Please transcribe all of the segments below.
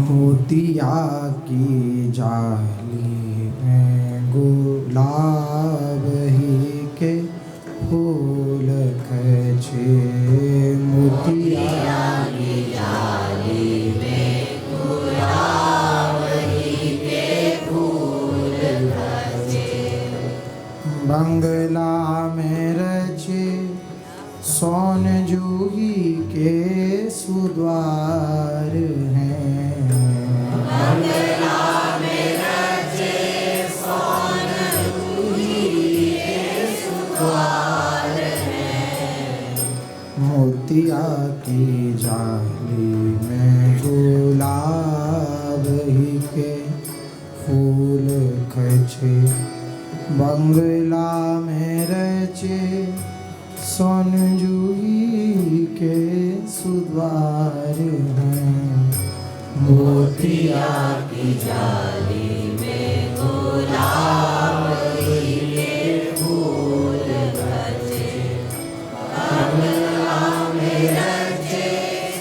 मोतिया की जाली में गुलाब ही के फूल खचे। मोतिया की जाली में गुलाब ही के फूल खचे। बंगला में रचे सोन जूही के सुद्वार हैं। बंगला में रचे सोन जूही के सुद्वार हैं। मोतिया की जाली में गुलाब ही के फूल खचे। बंगला में रचे सोन जूही के सुद्वार हैं। मोतिया की जाली में गुलाब ही के फूल खचे। बंगला में रचे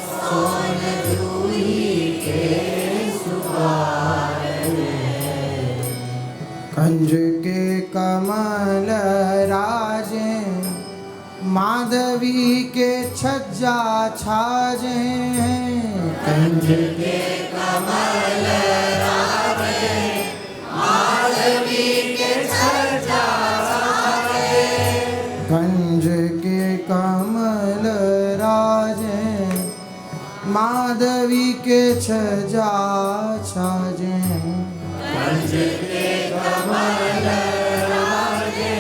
सोन जूही के सुद्वार हैं। कंज के कमल राजे माधवी के छज्जा छाजे। कंज के कमल राजे माधवी के छज्जा छाजे। कंज के कमल राजे माधवी के छज्जा छाजे। कंज के कमल राजे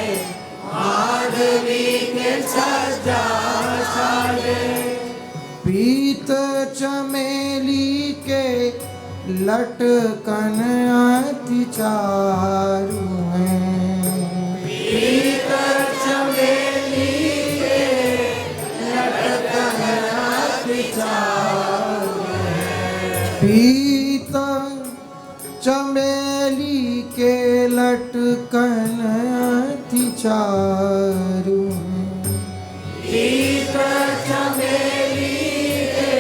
माधवी के छज्जा छाजे। पीत चमेली के लटकन अति चारु हैं। पीत चमेली के लटकन अति चारु हैं। पीत चमेली के लटकन अति चारु हैं। पीत चमेली के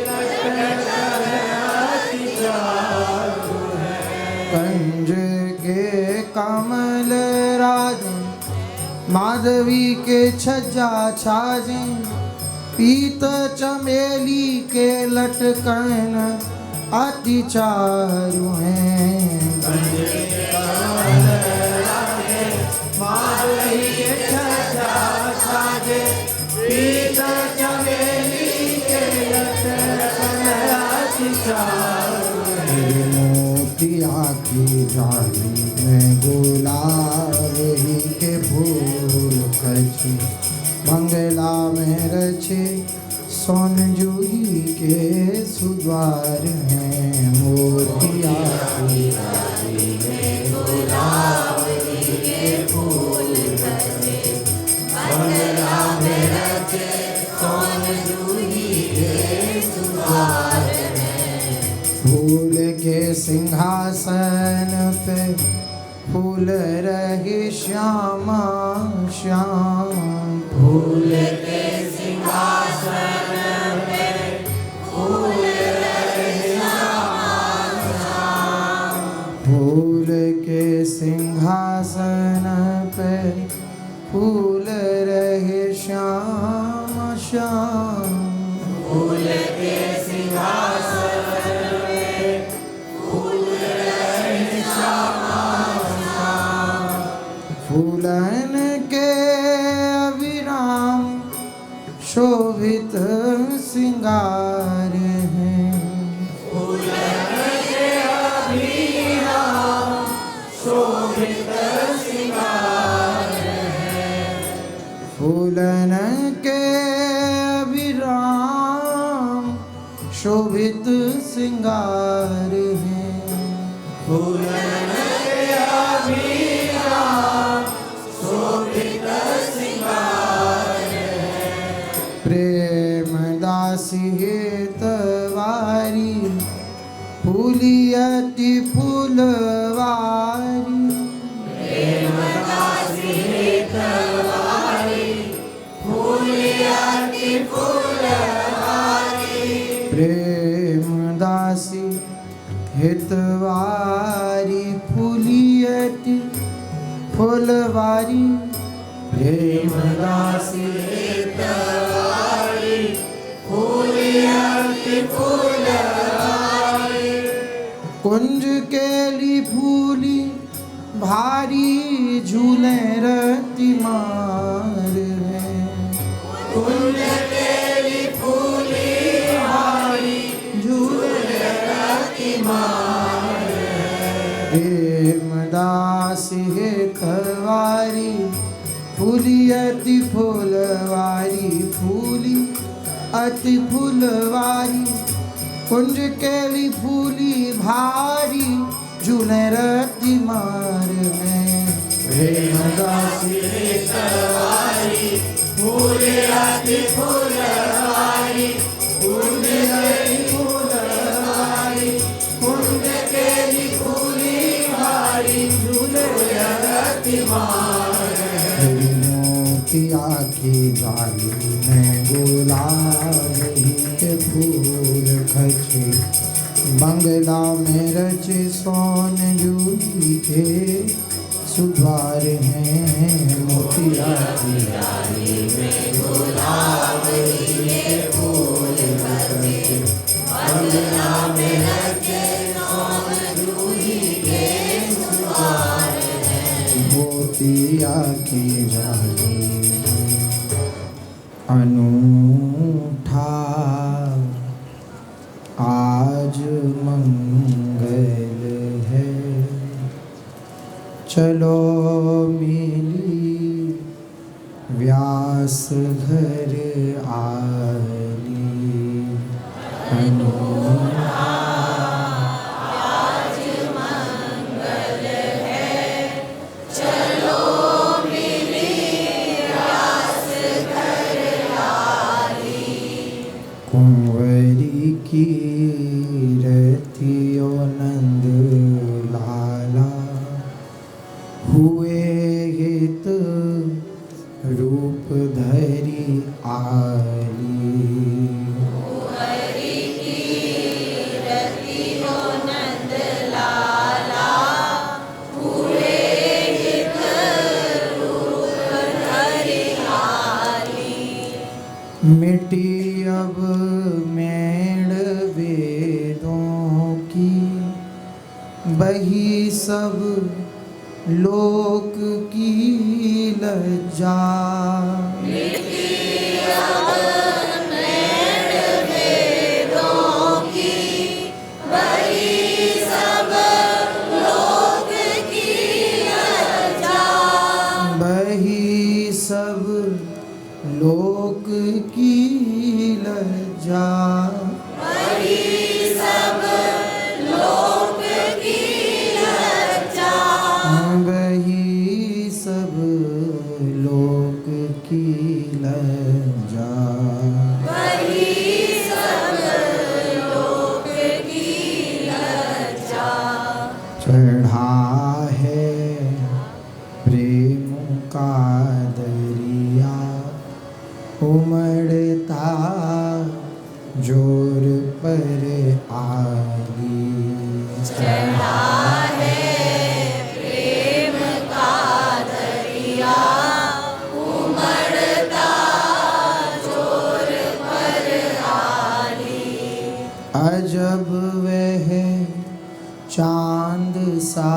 लटकन अति चारु हैं। कंज के कमल राजे माधवी के छज्जा छाजे। पीत चमेली के लटकन अति चारु हैं। कंज के कमल राजे माधवी के छज्जा छाजे। पीत चमेली के लटकन अति चारु हैं। मोतिया की जाली में गुलाब ही के फूल खचे। बंगला में रचे सोन जूही के सुद्वार हैं। मोतिया की जाली में गुलाब ही के फूल खचे। बंगला में रचे सोन जूही के सुद्वार हैं। फूल के सिंहासन पे फूल रहे श्यामा श्याम। फूल के सिंहासन पे फूल रहे श्यामा श्याम। फूल के सिंहासन पे फूल रहे श्याम श्याम। फूल के सिंहासन पे फूल रहे श्याम श्याम। फूलन के अविराम शोभित सिंगार हैं। फूलन के अविराम शोभित सिंगार हैं। फूलन के अविराम शोभित सिंगार हैं। फूलन के अविराम शोभित सिंगार हैं। प्रेम दासी हेतवारी फूलियति फूलवारी। प्रेम दासी हेतवारी फूलियति फूलवारी। प्रेम दासी हितवारी फूलियति फुलवारी प्रेमदासी हितवारी फूलियति फुलवारी कुंज केली फूली भारी झूले रतिमार है कुंज केली फूली भारी झूले रतिमार प्रेमदास हितवारी फूली अति फुलवारी फूली अति फुलवारी कुंज केली फूली भारी झूले रतिमार में प्रेमदासी हितवारी फूली अति फुलवारी फूली अति फुलवारी कुंज केली फूली भारी झूले रतिमार मोतिया की जाली में गुलाब के फूल खचे बंगला में रचे सोन जूही के सुद्वार हैं मोतिया की जाली में गुलाब के फूल खचे बंगला में रचे सोन जूही के सुद्वार हैं मोतिया की जाली अनूठा आज मंगल है चलो मिली व्यास घर आली अनूठा आज मंगल है चलो मिली व्यास घर आली कुंवरी की रतियो नंद लाला हुए हित रूप धरी आली कुंवरी की रतियो नंद लाला हुए हित रूप धरि आली मिटी अब मेड़ वेदों की बही सब लोक की लज्जा वेदों की बही सब लोक की लज्जा बही सब लोक की लज्जा बही सब लोक की लज्जा बही सब लोक की लज्जा बही सब लोक की लज्जा चढ़ा है प्रेम का दरिया उमड़ता जोर पर आली चढ़ा है प्रेम का दरिया उमड़ता जोर पर आली अजब वह चांद सा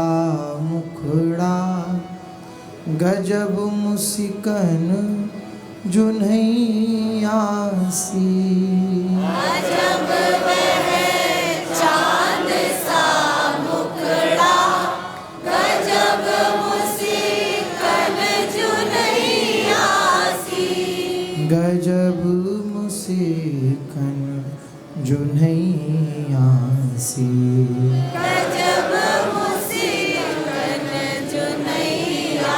मुखड़ा गजब मुस्कान जुन्हैया सी अजब वह चांद सा मुखड़ा गजब मुस्कान जुन्हैया सी गजब मुस्कान जुन्हैया सी गजब मुस्कान जुन्हैया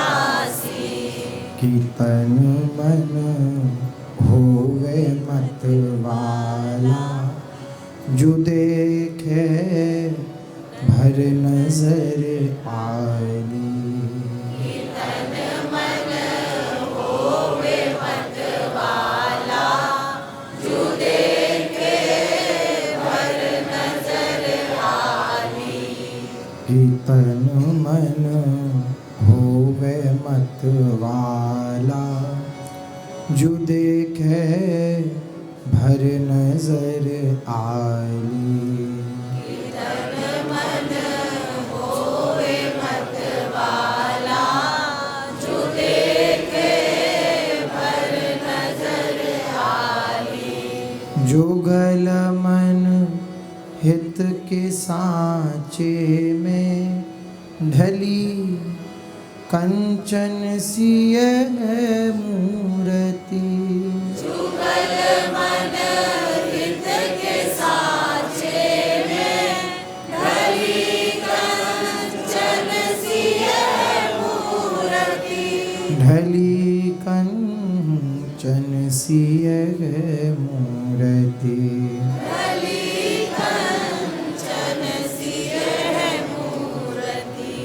सी कि तन मन होवे मत वाला जो देखे भर नजर आली तन मन होवे मत वाला जो देखे भर नजर आली कि तन मन होवे मत वाला, जो देखे भर नजर आली। जुगल मन हित के सांचे में, ढली कंचन सिय मूरति। जुगल मन हित के सांचे में, ढली कंचन सिय मूरति। ढली कंचन सिय मूरति। ढली कंचन सिय मूरति।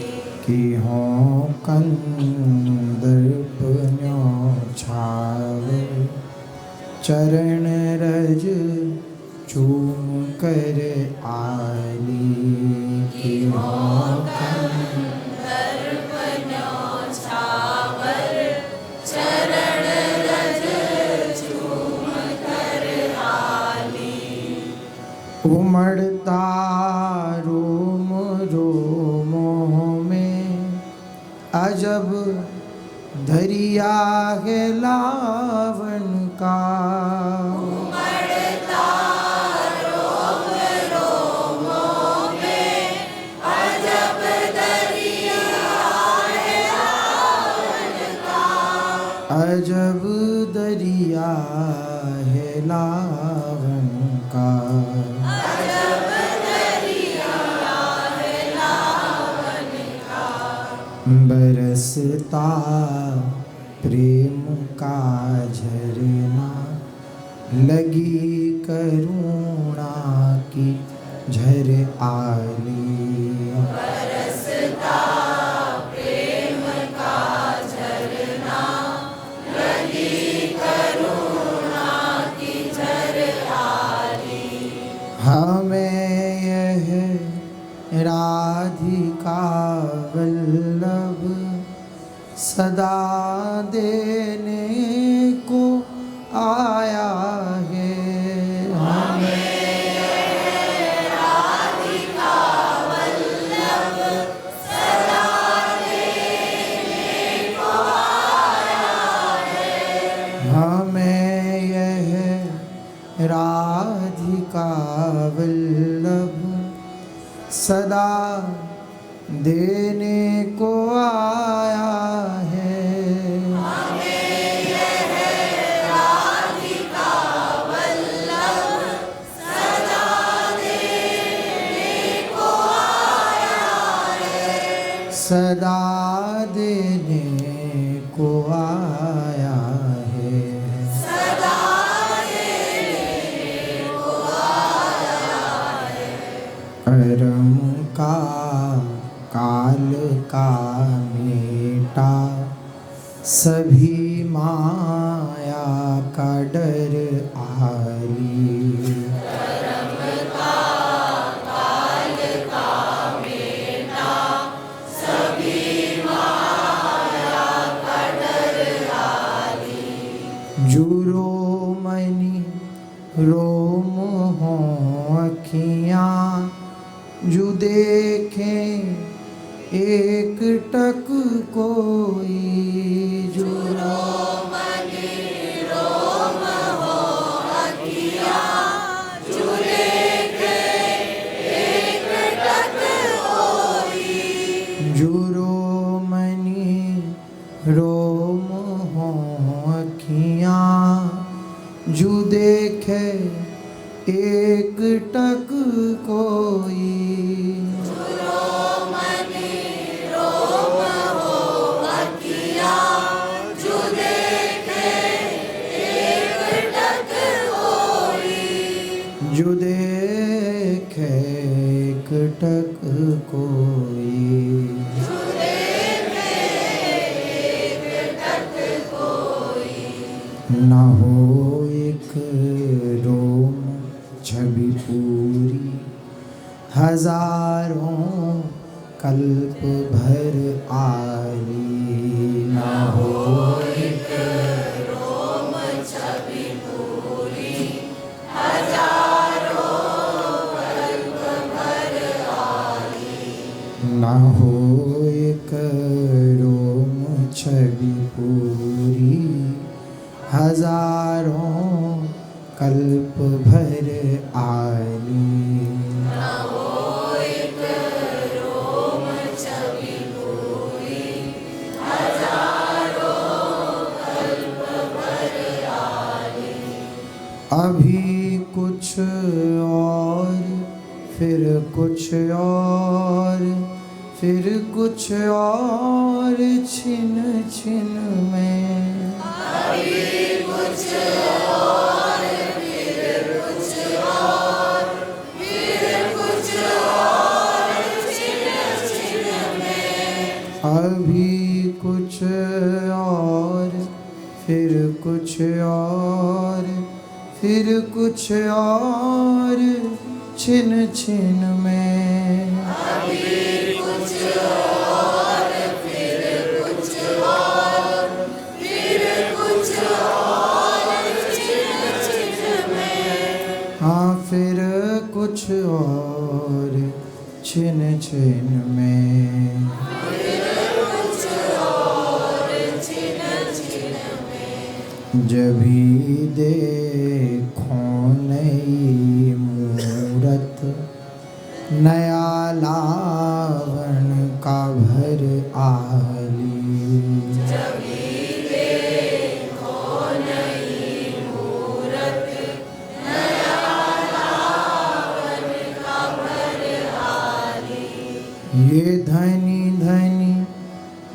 कि हों कंदर्प न्योछावर, चरण रज चूम कर आली। कि हों कंदर्प न्योछावर, चरण रज चूम कर आली। उमड़ता रोम रोमों में, अजब दरिया है लावन का। उमड़ता रोम रोमों में, अजब दरिया है लावन का। अजब दरिया है लावन का। अजब दरिया है लावन का। बरसता प्रेम का झरना, लगी करुणा की झर आली। बरसता प्रेम का झरना, लगी करुणा की झर आली। हमें यह राधिका वल्लभ सदा देने को आया है। हमें राधिका वल्लभ सदा देने को आया है। हमें यह राधिका वल्लभ सदा देने को आया है। हमें यह राधिका वल्लभ सदा देने को आया है। सदा देने को आया है। सदा देने को आया है। अरम का काल का मेटा, सभी माया का डर आली। करम का काल का बेटा, सभी माया का डर आली। जुरो मनी रोम हो अखियाँ, जो देखें एक टक कोई। जुरो मनी रोम हो अखियाँ, जो देखे एक टक कोई। जुरो मनी रोम हो अखियाँ, जो देखे एक टक कोई। जो देखे एक टक कोई। न हो एक रोम छवि पूरी, हजारों कल्प भर आली। न होए रोम छवि पूरी हजारों कल्प भर आली। न होए रोम छवि पूरी हजारों कल्प भर आली। न होए रोम छवि पूरी हजारों कल्प भर आली। अभी कुछ और फिर कुछ और फिर कुछ और छिन छिन में। अभी कुछ और फिर कुछ और फिर कुछ और छिन छिन में। अभी कुछ और फिर कुछ और फिर कुछ और छिन छिन में। अभी कुछ और फिर कुछ और फिर कुछ और छिन छिन में। हाँ फिर कुछ और छिन छिन में। फिर कुछ और छिन छिन में। जभी देखो नई मूरत नया लावण का भर आली। जभी देखो नई मूरत नया लावण का भर आली। ये धनी धनी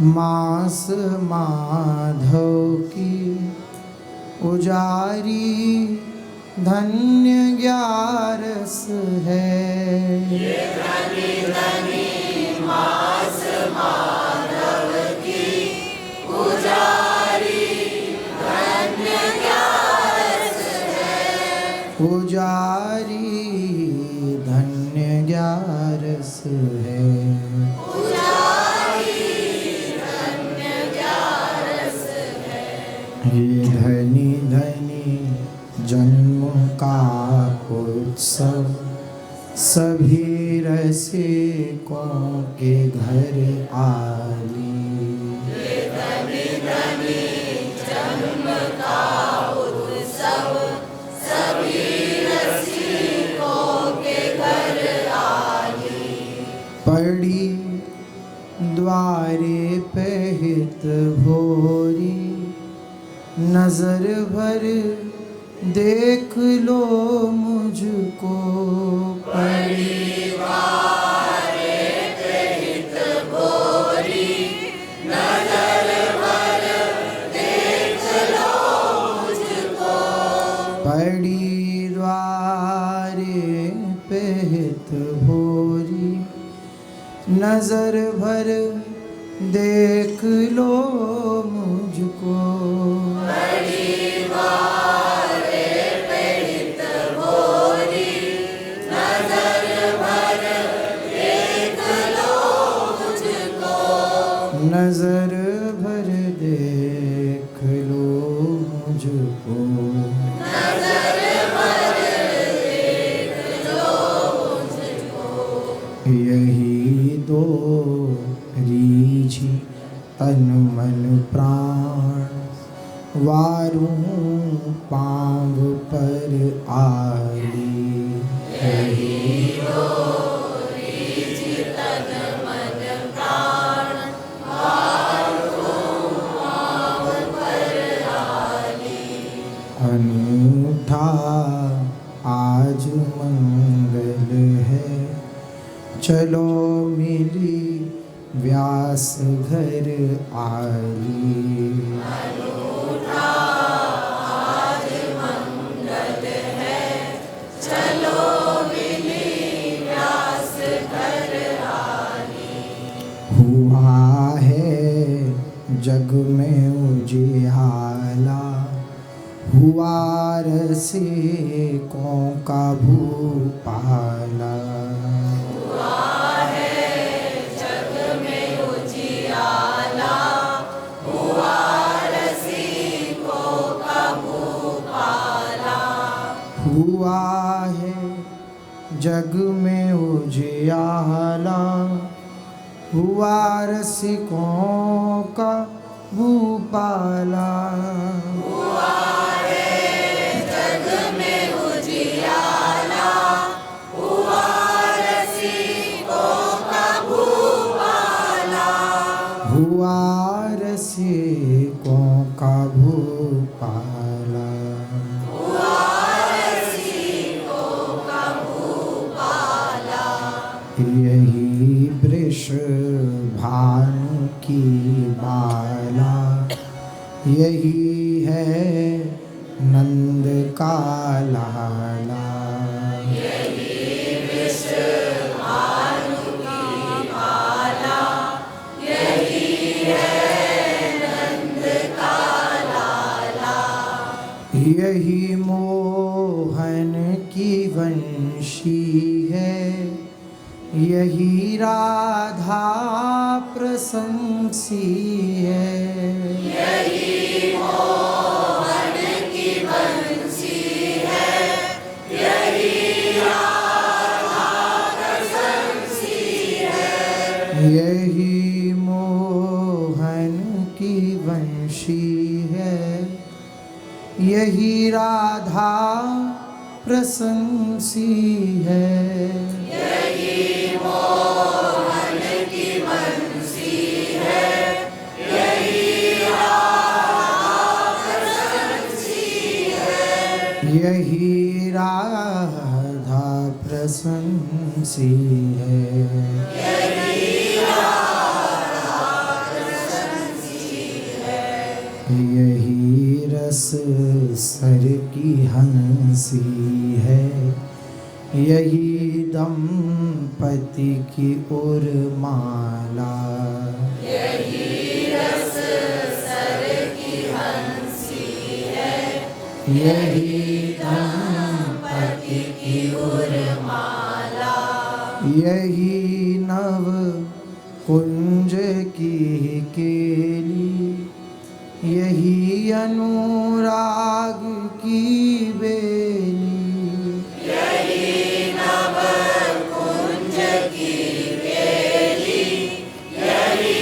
मास माधव की उजारी धन्य ग्यारस है। ये धनी धनी मास माधव की उजारी धन्य ग्यारस है। उजारी धन्य ग्यारस है। उजारी धन्य ग्यारस है। ये धनी धनी जन्म का उत्सव सभी रसिकों के घर आली। ये धनी धनी जन्म का उत्सव सभी रसिकों के घर आली। पड़ी द्वारे पे हित भोरी नजर भर देख लो मुझको। परिवारे पे हित भोरी नजर भर देख लो मुझको। पड़ी द्वारे पे हित भोरी नजर भर देख लो मुझको। परिवारे पे हित भोरी नजर भर देख लो मुझको। नजर भर देख लो मुझको। नजर भर देख लो मुझको। यही दो रीझी तन मन प्राण वारूं पांव पर आली। यही दो रीझ तन मन प्राण वारूं पांव पर आली। अनूठा आज मंगल है चलो मिली व्यास घर आली। अनूठा आज मंगल है चलो मिली व्यास घर आली। हुआ है जग में उजियाला हुआ रसिकों का भूपाला। हुआ है जग जग में उजियाला, हुआ रसिकों का भूपाला। हुआ रे जग में उजियाला, हुआ रसिकों का भूपाला। हुआ रसिकों का भूपाला। हुआ रसिकों का भूपाला। यही वृषभानु की बाला, यही है नंद का लाला। यही वृषभानु की बाला, यही है नंद का लाला। यही मोहन की वंशी है, यही राधा प्रशंसी है। यही मोहन की बंसी है, यही राधा प्रशंसी है। यही मोहन की वंशी है, यही राधा प्रशंसी है। यही मोहन की बंसी है, यही राधा प्रशंसी है। यही राधा प्रशंसी है। यही राधा प्रशंसी है। यही रस सर की हंसी है, यही दंपति की उर्माला। यही रस सर की हंसी है, यही दंपति की उर्माला। यही नव कुंज की केली, यही अनुराग की बेली। यही नव कुंज की बेली, यही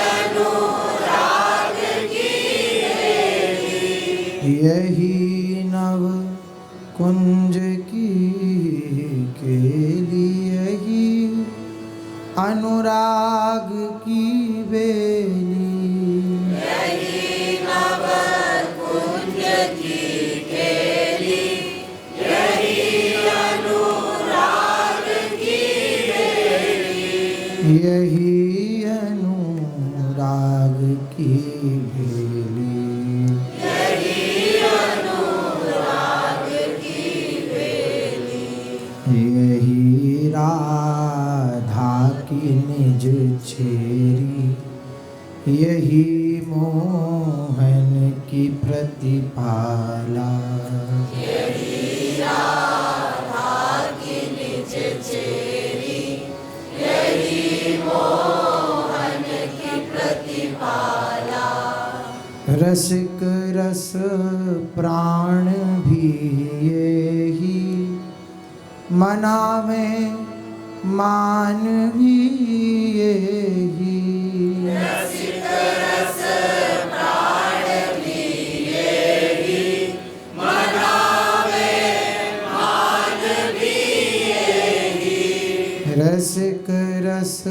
अनुराग की बेली। यही नव कुंज की केली, यही अनुराग की बेली। यही नव कुंज की केली, यही अनुराग की बेली। यही अनुराग की बेली। यही अनुराग की बेली। यही राधा की निज चेरी, यही मोहन की प्रतिपाला। यही राधा की निज चेरी, यही मोहन की प्रतिपाला। रसिक रस प्राण भी यही, मनावे मान भी यही। रसिक रस प्राण भी यही, मनावे मान भी यही। रसिक रस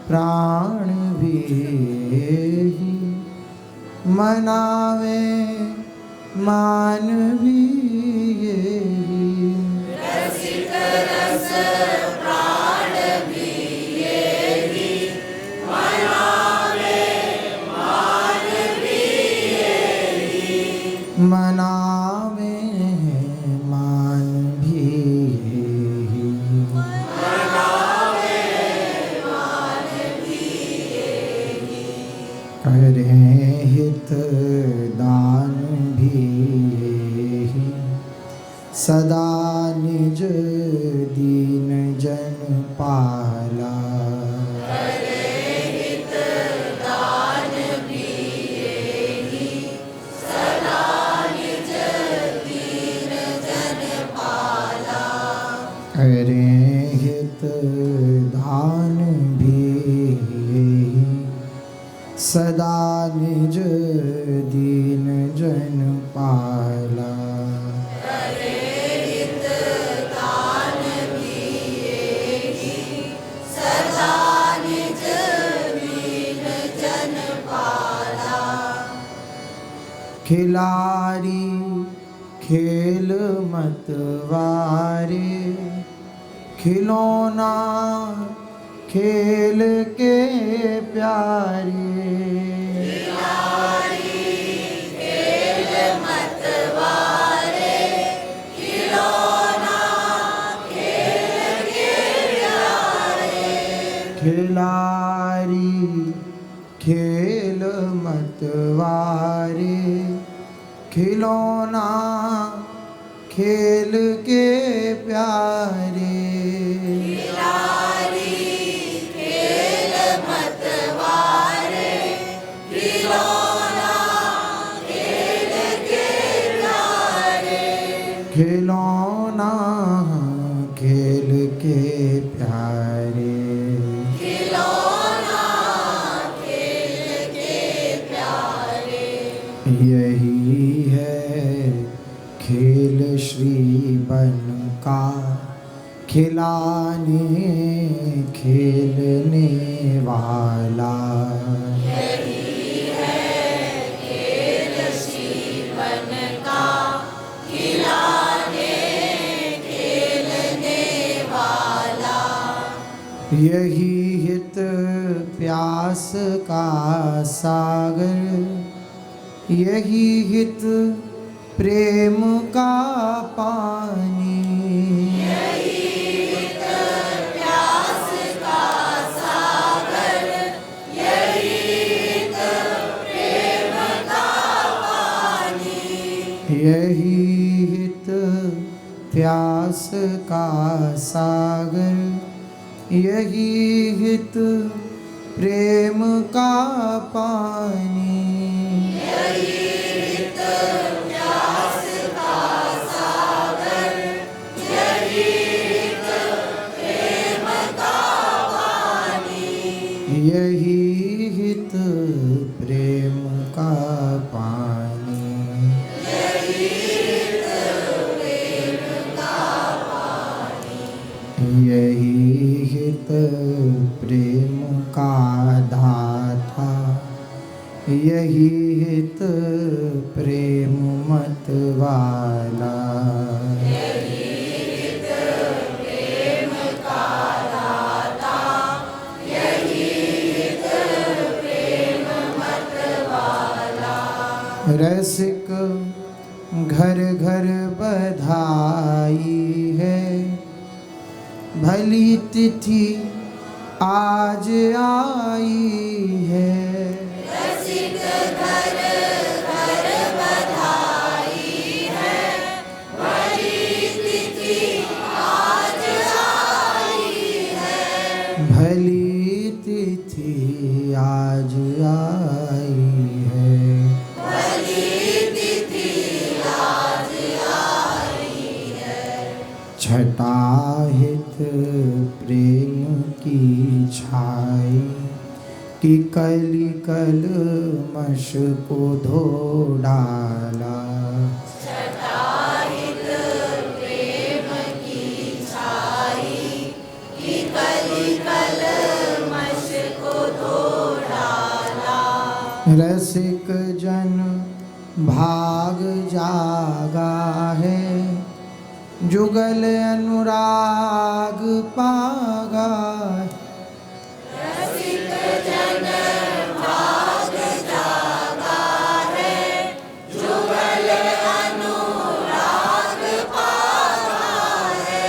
प्राण भी यही, मनावे मान भी यही। रसिक रस प्राण भी यही, मनावे मान भी यही। मनावे मान भी यही। मनावे मान भी यही। करें हित दान भी यही, सदा निज दीन जन पाला। करे हित दान भी यही, सदा निज दीन जन पाला। करे दान भी यही, सदा निज दीन जन पाला। करे हित दान भी यही, सदा निज दीन जन पाला। खिलारी खेल मतवारे, खिलौना खेल के प्यारे। खिलाड़ी खेल मतवारे, खिलौना खेल के प्यारे। खिलारी खेल मतवारे, खिलौना खेल के प्यारे। खिलाड़ी खेल मतवारे, खिलौना खेल के प्यारे। खिलौना खेल के प्यारे। खिलौना खेल के प्यारे। यही है खेल श्री बन का, खिलाने खेलने वाला। यही है खेल जीवन का, खिलाने खेलने वाला। यही हित प्यास का सागर, यही हित प्रेम का पानी। हित प्यास का सागर, यही हित प्रेम का पानी। यही हित प्यास का सागर, यही हित प्रेम का पानी। यही हित प्यास का सागर, यही हित प्रेम का पानी। यही हित प्रेम का पानी। यही हित प्रेम का पानी। यही हित प्रेम का दाता, यही हित प्रेम मत वाला। यही हित प्रेम का दाता, यही हित प्रेम मत वाला। रसिक घर घर बधाई है, भली तिथि आज आई है। रसिक घर घर बधाई है, भली तिथि आज आई है। भली तिथि आज आई है। भली तिथि आज आई है। छटाहित प्रेम की छाई, कि कली कलमश को धो डाला। छटाहित प्रेम की छाई, कि कली कलमश को धो डाला। रसिक जन भाग जागा है, जुगल अनुराग पागा। रसिक जन भाग जागा है, जुगल अनुराग पागा है।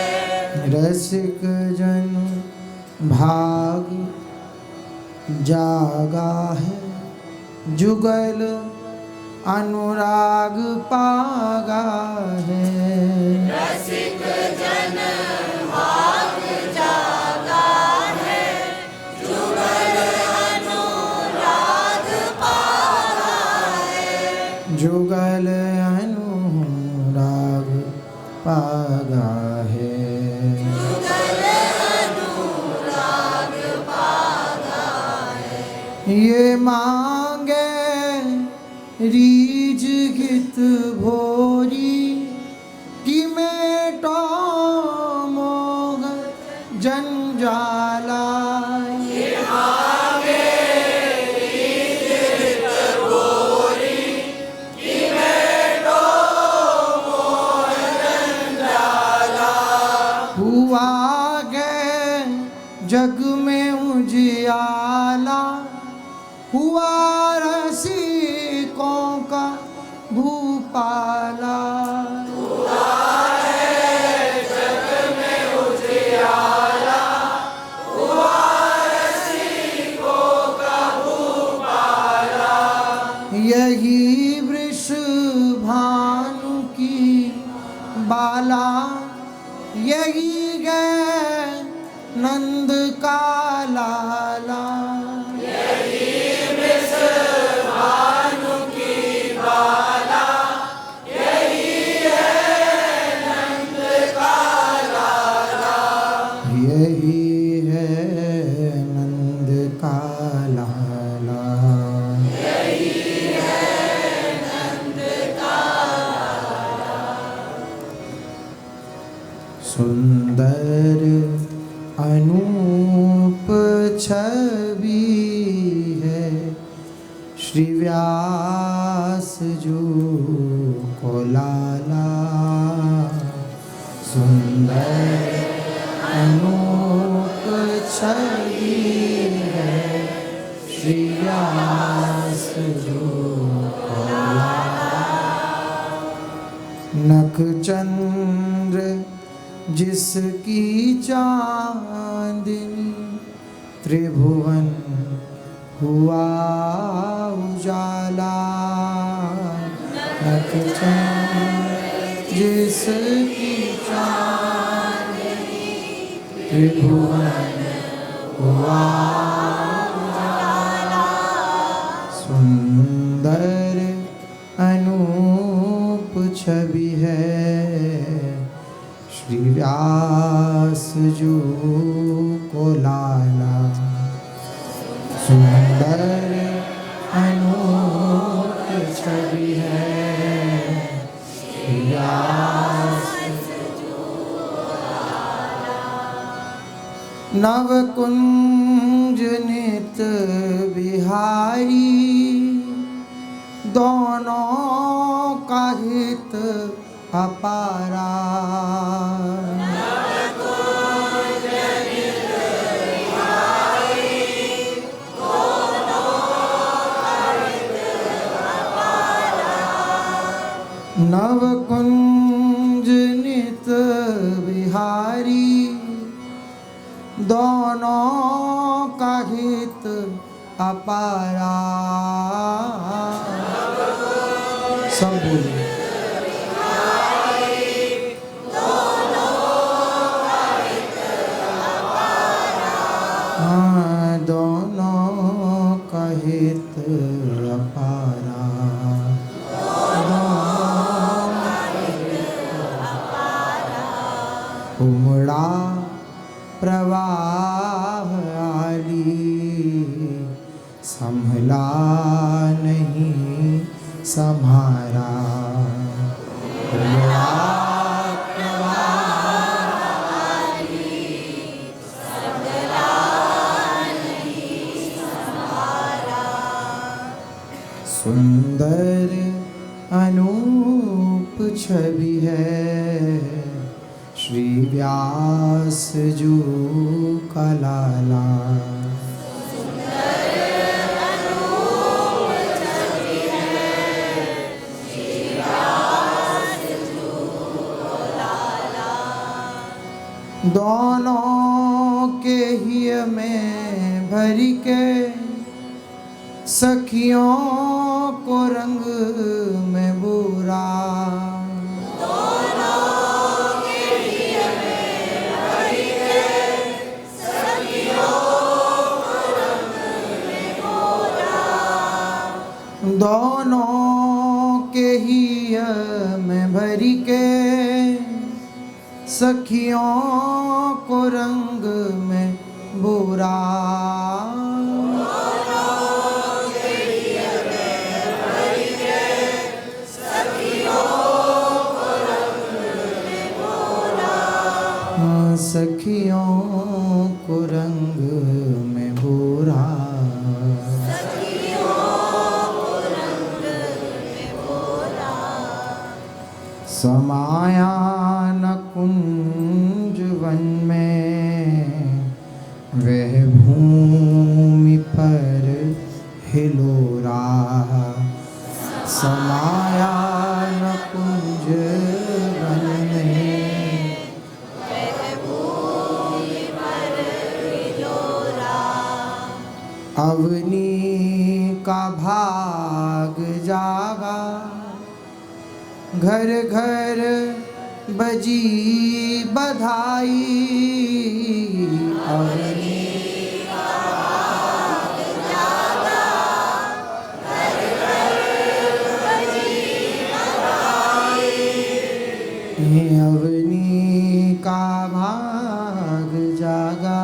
रसिक जन भाग जागा है, जुगल अनुराग पागा है। रसिक जन भाग जागा है, जुगल अनुराग पागा है। जुगल अनुराग पागा है। जुगल अनुराग ये मांगे रीज हित भोरी कि मेटो मोह जंजाला। ये मांगे रीज हित भोरी कि मेटो मोह जंजाला। हुआ गए जग में उजियाला, हुआ रसिकों का भूपाला। हुआ है जग में उजियाला, हुआ रसिकों का भूपाला। यही वृष भानु की बाला, यही गए नंद का लाला। यही वृष भानु की बाला, यही है नंद का लाला। यही है नंद का लाला। यही है नंद का लाला। सुंदर अनूप छवि है श्री व्यास जी को लाला। सुंदर अनूप छवि है श्री व्यास जी को लाला। नख चंद्र जिसकी चांदनी, त्रिभुवन हुआ उजाला। नख चंद्र जिसकी चांदनी, त्रिभुवन हुआ उजाला। सुंदर अनूप छवि है श्री व्यास जी को लाला। सुंदर अनूप छवि है श्री व्यास जी को लाला। नव कुंज नित बिहारी, दोनों का हित अपारा। नव कुंज नित बिहारी, दोनों का हित अपारा। सब बोलिए। हाँ, दोनों का हित अपारा। उमड़ा प्रवाह आली, संभला नहीं सम्हारा। उमड़ा प्रवाह आली, संभला नहीं सम्हारा। सुंदर अनूप छवि है श्री व्यास जी का लाला। दोनों के ही में भर के सखियों को रंग में बुरा। दोनों के ही में भरी के सखियों को रंग में बुरा। सखियों को रंग में बुरा। समाया न कुंज वन में वह भूमि पर हिलोरा। समाया न कुंज वन में वह भूमि पर हिलोरा। अवनी का भाग जागा, घर घर बजी बधाई। अवनी का भाग जागा, घर घर बजी बधाई। अवनी का भाग जागा,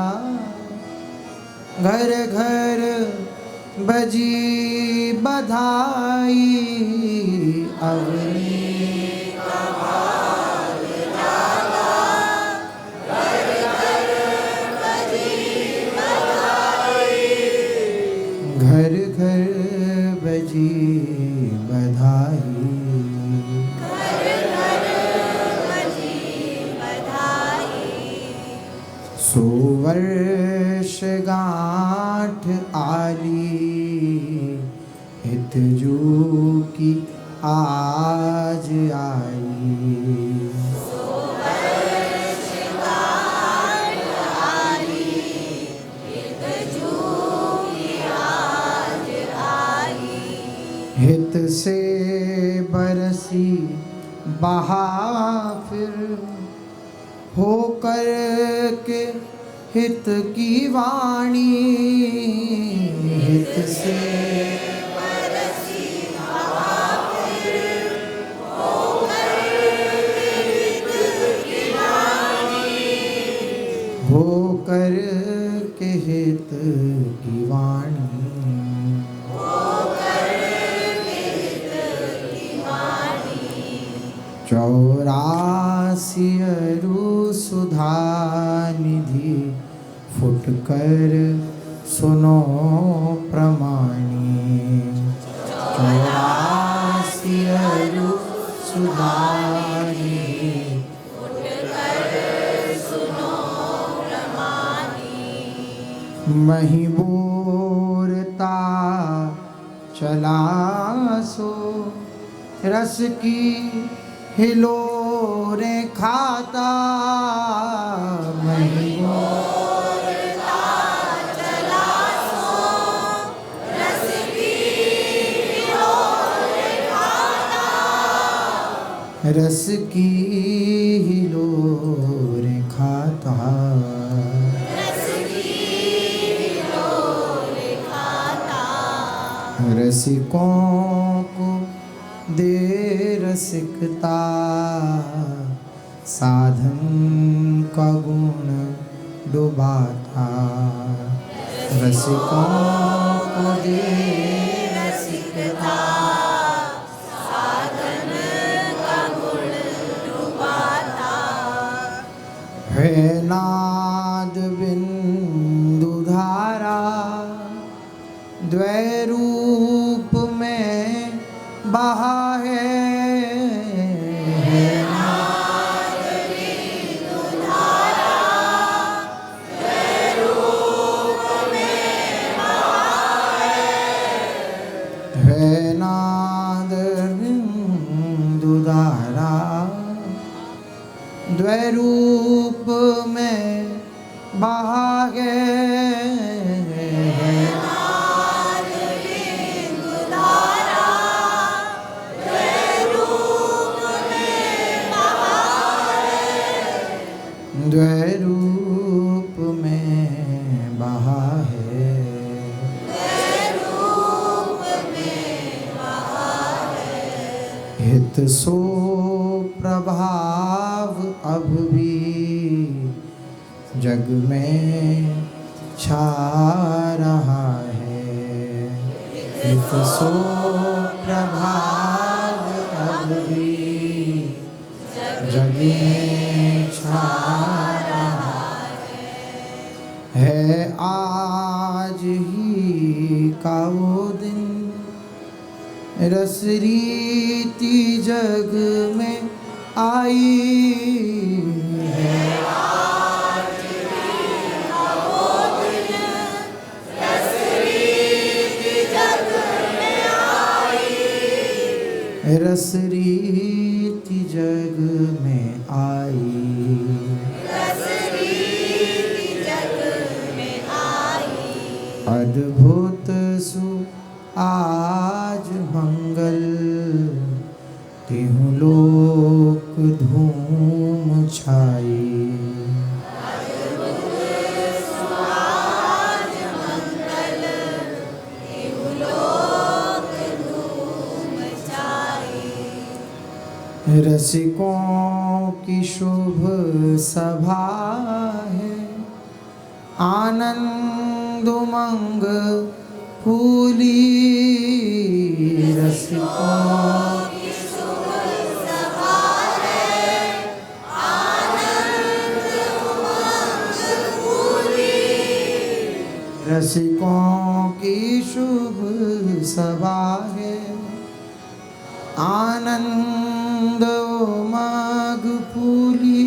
घर घर बजी बधाई। अवनी का भाग जागा, घर घर बजी बधाई। घर घर बजी बधाई। घर घर बजी बधाई। 100 वर्ष गांठ आली, हितजू की आज आई। 100 वर्ष गांठ आली, हितजू की आज आई। हित से बरसी बहा फिर, होकर के हित की वाणी। हित से बरसी बहा फिर, होकर के हित की वाणी। होकर के हित की वाणी। होकर के हित की वाणी। 84 अरु सुधा निधि, फुटकर सुनो प्रमाणी। 84 अरु सुधा निधि, फुटकर सुनो प्रमाणी। मही बोरता चला सो, रस की हिलोरे खाता। मही बोरता चला सो, रस की हिलोरे खाता। रस की हिलोरे खाता। रस की हिलोरे खाता। रसिकों को दे रसिकता, साधन का गुण डुबाता। रसिकों को दे रसिकता, साधन का गुण डुबाता। है नाद बिंदु धारा, द्वैरूप में बहा है। नाद बिंदु धारा, द्वैरूप में बहा है। नाद बिंदु धारा, द्वैरूप में बहा है। द्वैरूप में बहा है। द्वैरूप में बहा है। हित सो प्रभाव अब भी जग में छा रहा है। हित सो प्रभाव अब भी जग में छा रहा आज ही का वो दिन रस रीति जग में आई है। रस रीति जग में आई, अद्भुत सु आज मंगल तिहु लोक धूम छाई। रसिकों की शुभ सभा है, आनंद उमंग फूली। रसिकों की शुभ सभा है, आनंद उमंग फूली। रसिकों की शुभ सभा है, आनंद उमंग फूली।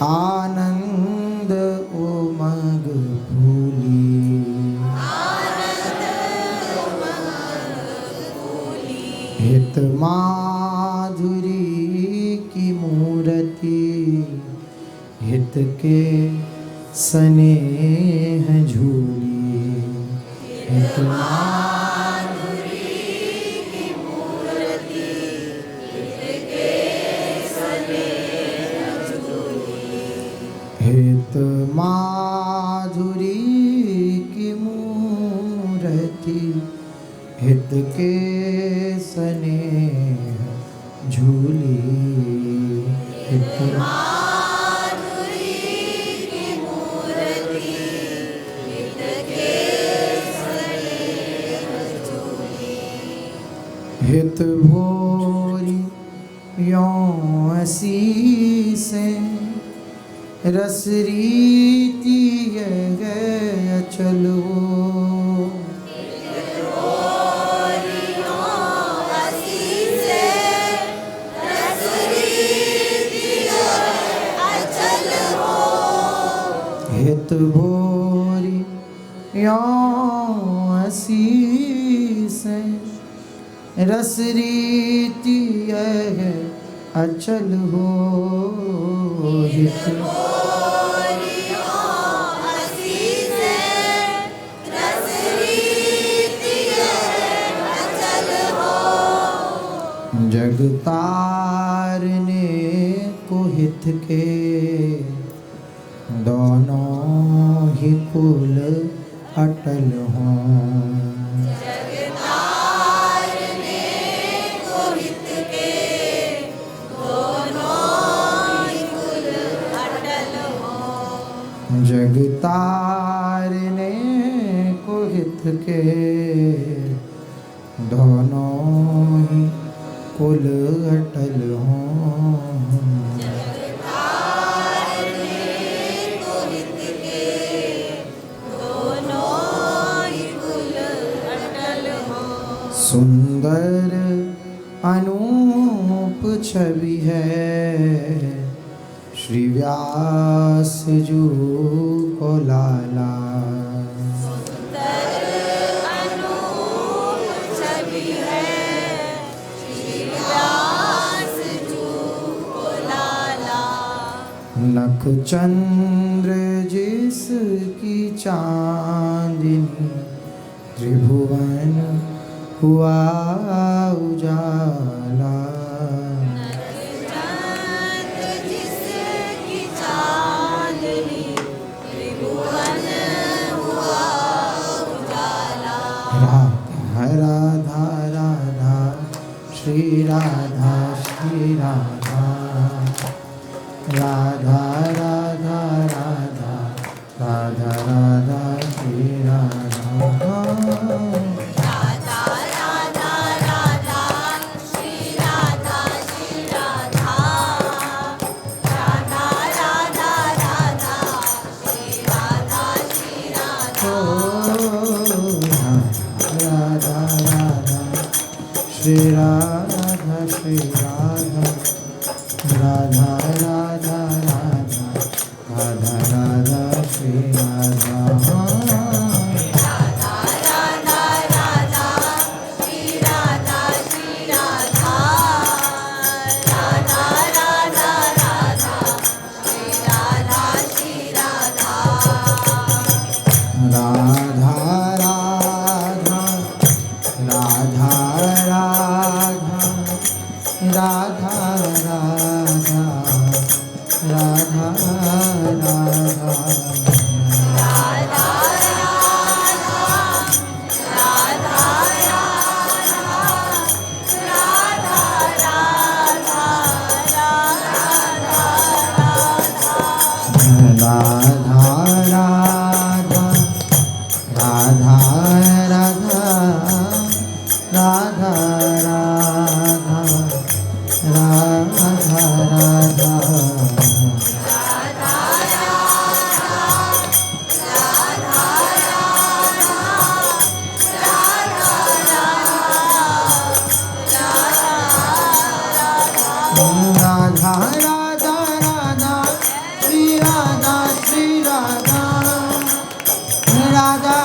आनंद उमंग फूली। हित माधुरी की मूर्ति, हित के स्नेह झूली। हित माधुरी की मूर्ति, हित के स्नेह झूली। हित माधुरी की मूर्ति, हित के स्नेह झूली। हित हित भोरी यों असीसे, रस रीति गए चलो। हित भोरी यों असीसे, रस रीति है अचल हो। हित जग तारने को हित के, दोनों ही कुल अटल हों। जग तारने को हित के, दोनों ही कुल अटल हों। सुंदर अनूप छवि है, श्री व्यास जी को लाला। सुंदर अनूप छवि है, श्री व्यास जी को लाला। नख चंद्र जिसकी चांदनी, त्रिभुवन हुआ उजाला। राधा राधा श्री राधा श्री राधा, राधा राधा राधा राधा राधा श्री राधा। राधा राधा श्री राधा श्री राधा राधा राधा राधा राधा राधा श्री राधा राधा राधा राधा राधा राधा राधा राधा